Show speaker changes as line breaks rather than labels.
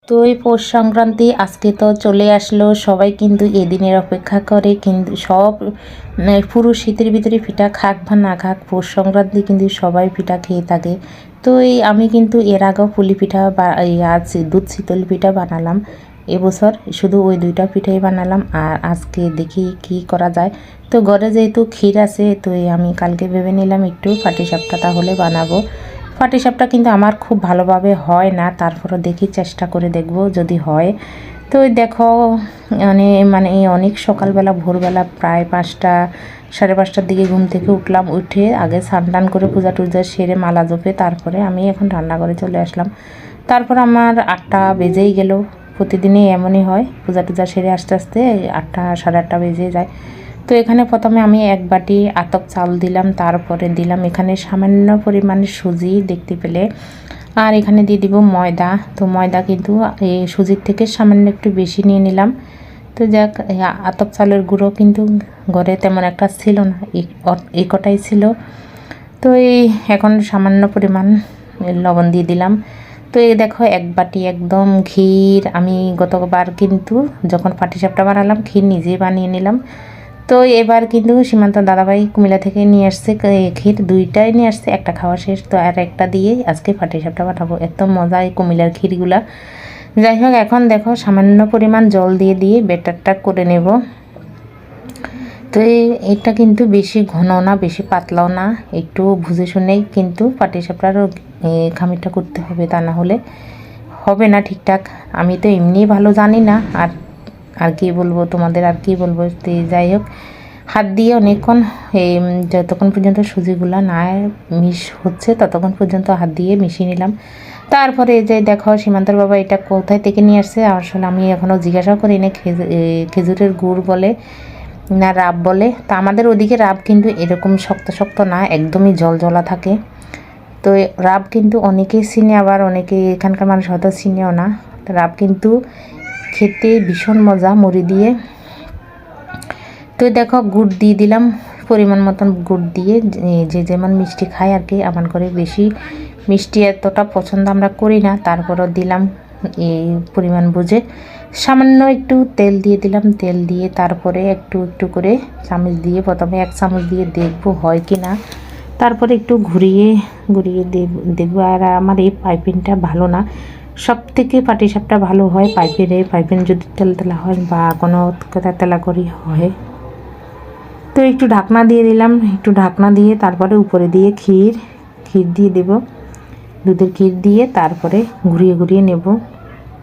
তো এই পৌষ সংক্রান্তি আজকে তো চলে আসলো, সবাই কিন্তু এদিনের অপেক্ষা করে। কিন্তু সব পুরো শীতের ভিতরে পিঠা খাক বা না খাক, পৌষ সংক্রান্তি কিন্তু সবাই পিঠা খেয়ে থাকে। তো এই আমি কিন্তু এর আগেও পুলি পিঠা বা আজ দুধ শীতল পিঠা বানালাম। এবছর শুধু ওই দুইটা পিঠাই বানালাম, আর আজকে দেখি কি করা যায়। তো ঘরে যেহেতু ক্ষীর আছে, তো আমি কালকে ভেবে নিলাম একটু পাটিসাপটা তাহলে বানাবো। পাটিসাপটা কিন্তু আমার খুব ভালোভাবে হয় না, তারপরও দেখি চেষ্টা করে দেখব যদি হয়। তো দেখো মানে অনেক সকালবেলা ভোরবেলা প্রায় 5টা সাড়ে 5টার দিকে ঘুম থেকে উঠলাম। উঠে আগে স্নান করে পূজা টুজা সেরে মালা জপে তারপরে আমি এখন রান্নাঘরে চলে আসলাম। তারপর আমার 8টা বেজেই গেল। প্রতিদিনই এমনই হয়, পূজা টুজা সেরে আস্তে আস্তে 8টা সাড়ে 8টা বেজে যায়। তো এখানে প্রথমে আমি 1 বাটি আতপ চাল দিলাম, তারপরে দিলাম এখানে সামান্য পরিমাণে সুজি দেখতে পেলে, আর এখানে দিয়ে দিব ময়দা। তো ময়দা কিন্তু এই সুজির থেকে সামান্য একটু বেশি নিয়ে নিলাম। তো যাক, আতপ চালের গুঁড়ো কিন্তু ঘরে তেমন একটা ছিল না, এই কটাই ছিল। তো এই এখন সামান্য পরিমাণ লবণ দিয়ে দিলাম। তো এই দেখো 1 বাটি একদম ক্ষীর। আমি গতবার কিন্তু যখন পাটিসাপটা বানালাম ক্ষীর নিজেই বানিয়ে নিলাম। তো এবার কিন্তু সীমান্ত দাদাভাই কুমিল্লা থেকে নিয়ে আসছে ক্ষীর, 2টাই নিয়ে আসছে, একটা খাওয়া শেষ। তো আর একটা দিয়ে আজকে পাটিসাপটা বানাবো, এত মজা এই কুমিল্লার ক্ষীরগুলা। যাই হোক, এখন দেখো সামান্য পরিমাণ জল দিয়ে দিয়ে ব্যাটারটা করে নেব। তো এটা কিন্তু বেশি ঘন না বেশি পাতলাও না, একটু বুঝে শুনেই কিন্তু পাটিসাপটার খামিরটা করতে হবে, তা না হলে হবে না ঠিকঠাক। আমি তো এমনি ভালো জানি না, আর আর কি বলবো তোমাদের, আর কি বলবো। তো যাই হোক, হাত দিয়ে অনেকক্ষণ যতক্ষণ পর্যন্ত সুজিগুলা না মিশ হচ্ছে ততক্ষণ পর্যন্ত হাত দিয়ে মিশিয়ে নিলাম। তারপরে এই যে দেখো সীমান্তর বাবা এটা কোথায় থেকে নিয়ে আসছে, আসলে আমি এখনও জিজ্ঞাসা করি না। খেজুরের গুড় বলে না রাব বলে। তা আমাদের ওদিকে রাব কিন্তু এরকম শক্ত শক্ত না, একদমই জলজলা থাকে। তো রাব কিন্তু অনেকেই চিনে, আবার অনেকে এখানকার মানুষ হয়তো চিনেও না। রাব কিন্তু খেতে ভীষণ মজা মুড়ি দিয়ে। তো দেখো গুড় দিয়ে দিলাম, পরিমাণ মতন গুড় দিয়ে, যে যেমন মিষ্টি খায় আর কি। আমার করে বেশি মিষ্টি এতটা পছন্দ আমরা করি না, তারপরও দিলাম এই পরিমাণ বুঝে। সামান্য একটু তেল দিয়ে দিলাম, তেল দিয়ে তারপরে একটু একটু করে চামচ দিয়ে, প্রথমে 1 চামচ দিয়ে দেখবো হয় কি না, তারপরে একটু ঘুরিয়ে ঘুরিয়ে দেখবো। আর আমার এই পাইপিংটা ভালো না, সব থেকে পাটিসাপটা ভালো হয় পাইপিং যদি তেলা হয় বা কোনো কথা তেলা করি হয়। তো একটু ঢাকনা দিয়ে দিলাম, একটু ঢাকনা দিয়ে তারপরে উপরে দিয়ে ক্ষীর দিয়ে দেব, দুধের ক্ষীর দিয়ে তারপরে ঘুরিয়ে ঘুরিয়ে নেব।